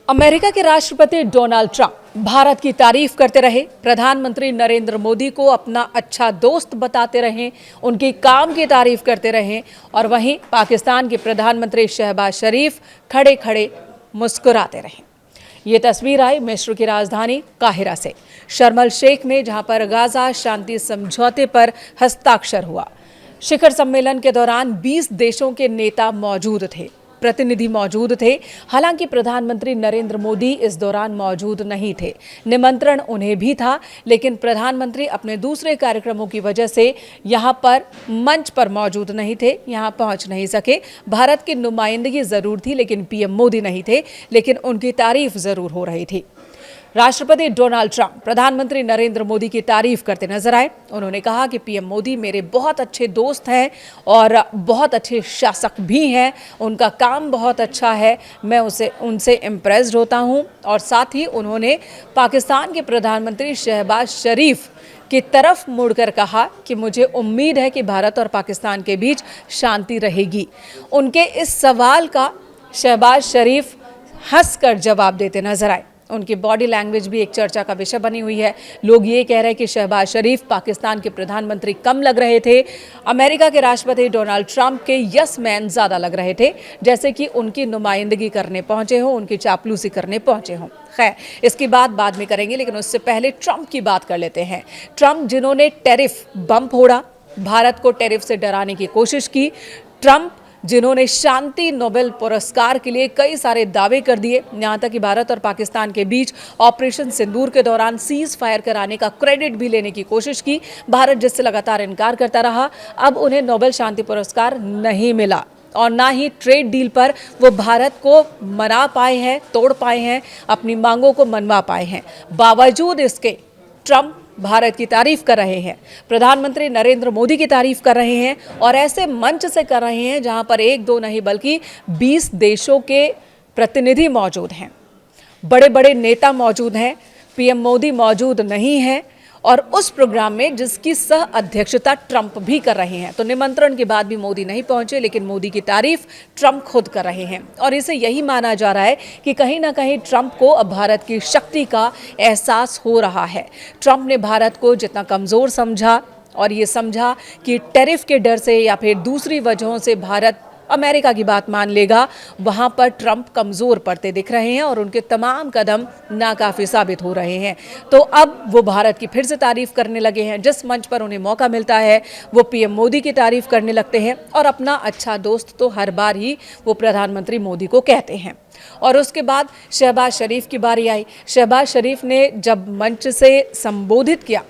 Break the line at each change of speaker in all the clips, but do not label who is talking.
America के राष्ट्रपति Donald Trump Bharat की तारीफ करते रहे, प्रधानमंत्री नरेंद्र मोदी को अपना अच्छा दोस्त बताते रहे, उनके काम की तारीफ करते रहे और वहीं पाकिस्तान के प्रधानमंत्री शहबाज शरीफ खड़े खड़े मुस्कुराते रहे। ये तस्वीर आई मिस्र की राजधानी काहिरा से, शर्म अल शेख में, जहां पर गाजा शांति समझौते पर हस्ताक्षर हुआ। शिखर सम्मेलन के दौरान 20 देशों के नेता मौजूद थे, प्रतिनिधि मौजूद थे। हालांकि प्रधानमंत्री नरेंद्र मोदी इस दौरान मौजूद नहीं थे। निमंत्रण उन्हें भी था, लेकिन प्रधानमंत्री अपने दूसरे कार्यक्रमों की वजह से यहां पर मंच पर मौजूद नहीं थे, यहां पहुंच नहीं सके। भारत की नुमाइंदगी जरूर थी, लेकिन पीएम मोदी नहीं थे, लेकिन उनकी तारीफ जरूर हो रही थी। राष्ट्रपति डोनाल्ड ट्रंप प्रधानमंत्री नरेंद्र मोदी की तारीफ करते नजर आए। उन्होंने कहा कि पीएम मोदी मेरे बहुत अच्छे दोस्त हैं और बहुत अच्छे शासक भी हैं, उनका काम बहुत अच्छा है, मैं उनसे इम्प्रेस्ड होता हूं। और साथ ही उन्होंने पाकिस्तान के प्रधानमंत्री शहबाज शरीफ की तरफ मुड़कर कहा कि मुझे उम्मीद है कि भारत और पाकिस्तान के बीच शांति रहेगी। उनके इस सवाल का शहबाज शरीफ हंसकर जवाब देते नजर आए। उनकी बॉडी लैंग्वेज भी एक चर्चा का विषय बनी हुई है। लोग ये कह रहे हैं कि शहबाज शरीफ पाकिस्तान के प्रधानमंत्री कम लग रहे थे, अमेरिका के राष्ट्रपति डोनाल्ड ट्रंप के यस मैन ज़्यादा लग रहे थे, जैसे कि उनकी नुमाइंदगी करने पहुंचे हों, उनकी चापलूसी करने पहुंचे हों। खैर, इसकी बात बाद में करेंगे, लेकिन उससे पहले ट्रंप की बात कर लेते हैं। ट्रंप जिन्होंने टैरिफ बम फोड़ा, भारत को टैरिफ से डराने की कोशिश की, ट्रंप जिन्होंने शांति नोबेल पुरस्कार के लिए कई सारे दावे कर दिए, यहां तक कि भारत और पाकिस्तान के बीच ऑपरेशन सिंदूर के दौरान सीज फायर कराने का क्रेडिट भी लेने की कोशिश की, भारत जिससे लगातार इनकार करता रहा। अब उन्हें नोबेल शांति पुरस्कार नहीं मिला और ना ही ट्रेड डील पर वो भारत को मना पाए हैं, तोड़ पाए हैं, अपनी मांगों को मनवा पाए हैं। बावजूद इसके ट्रंप भारत की तारीफ कर रहे हैं, प्रधानमंत्री नरेंद्र मोदी की तारीफ कर रहे हैं और ऐसे मंच से कर रहे हैं जहां पर एक दो नहीं बल्कि 20 देशों के प्रतिनिधि मौजूद हैं, बड़े बड़े नेता मौजूद हैं। पीएम मोदी मौजूद नहीं है और उस प्रोग्राम में जिसकी सह अध्यक्षता ट्रंप भी कर रहे हैं। तो निमंत्रण के बाद भी मोदी नहीं पहुंचे, लेकिन मोदी की तारीफ ट्रंप खुद कर रहे हैं और इसे यही माना जा रहा है कि कहीं ना कहीं ट्रंप को अब भारत की शक्ति का एहसास हो रहा है। ट्रंप ने भारत को जितना कमज़ोर समझा और ये समझा कि टैरिफ के डर से या फिर दूसरी वजहों से भारत अमेरिका की बात मान लेगा, वहां पर ट्रंप कमजोर पड़ते दिख रहे हैं और उनके तमाम कदम नाकाफी साबित हो रहे हैं। तो अब वो भारत की फिर से तारीफ करने लगे हैं। जिस मंच पर उन्हें मौका मिलता है वो पीएम मोदी की तारीफ करने लगते हैं और अपना अच्छा दोस्त तो हर बार ही वो प्रधानमंत्री मोदी को कहते हैं। और उसके बाद शहबाज शरीफ की बारी आई। शहबाज शरीफ ने जब मंच से संबोधित किया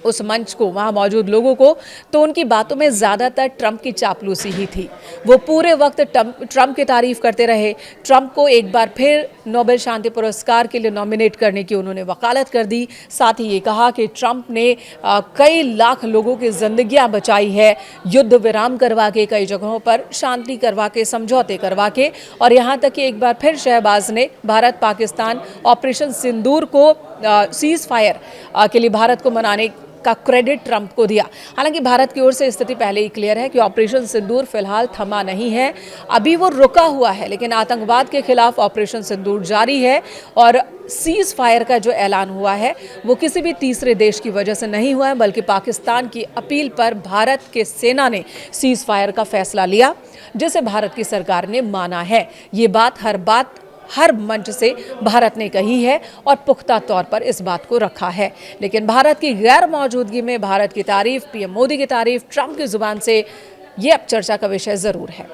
उस मंच को, वहाँ मौजूद लोगों को, तो उनकी बातों में ज़्यादातर ट्रंप की चापलूसी ही थी। वो पूरे वक्त ट्रंप की तारीफ करते रहे। ट्रंप को एक बार फिर नोबेल शांति पुरस्कार के लिए नॉमिनेट करने की उन्होंने वकालत कर दी। साथ ही ये कहा कि ट्रंप ने कई लाख लोगों की जिंदगियां बचाई है, युद्ध विराम करवा के, कई जगहों पर शांति करवा के, समझौते करवा के। और यहाँ तक कि एक बार फिर शहबाज ने भारत पाकिस्तान ऑपरेशन सिंदूर को सीज फायर के लिए भारत को मनाने का क्रेडिट ट्रंप को दिया। हालांकि भारत की ओर से स्थिति पहले ही क्लियर है कि ऑपरेशन सिंदूर फिलहाल थमा नहीं है, अभी वो रुका हुआ है, लेकिन आतंकवाद के खिलाफ ऑपरेशन सिंदूर जारी है। और सीज फायर का जो ऐलान हुआ है वो किसी भी तीसरे देश की वजह से नहीं हुआ है, बल्कि पाकिस्तान की अपील पर भारत के सेना ने सीज फायर का फैसला लिया, जिसे भारत की सरकार ने माना है। ये बात हर मंच से भारत ने कही है और पुख्ता तौर पर इस बात को रखा है। लेकिन भारत की गैर मौजूदगी में भारत की तारीफ, पीएम मोदी की तारीफ ट्रंप की जुबान से, ये अब चर्चा का विषय जरूर है।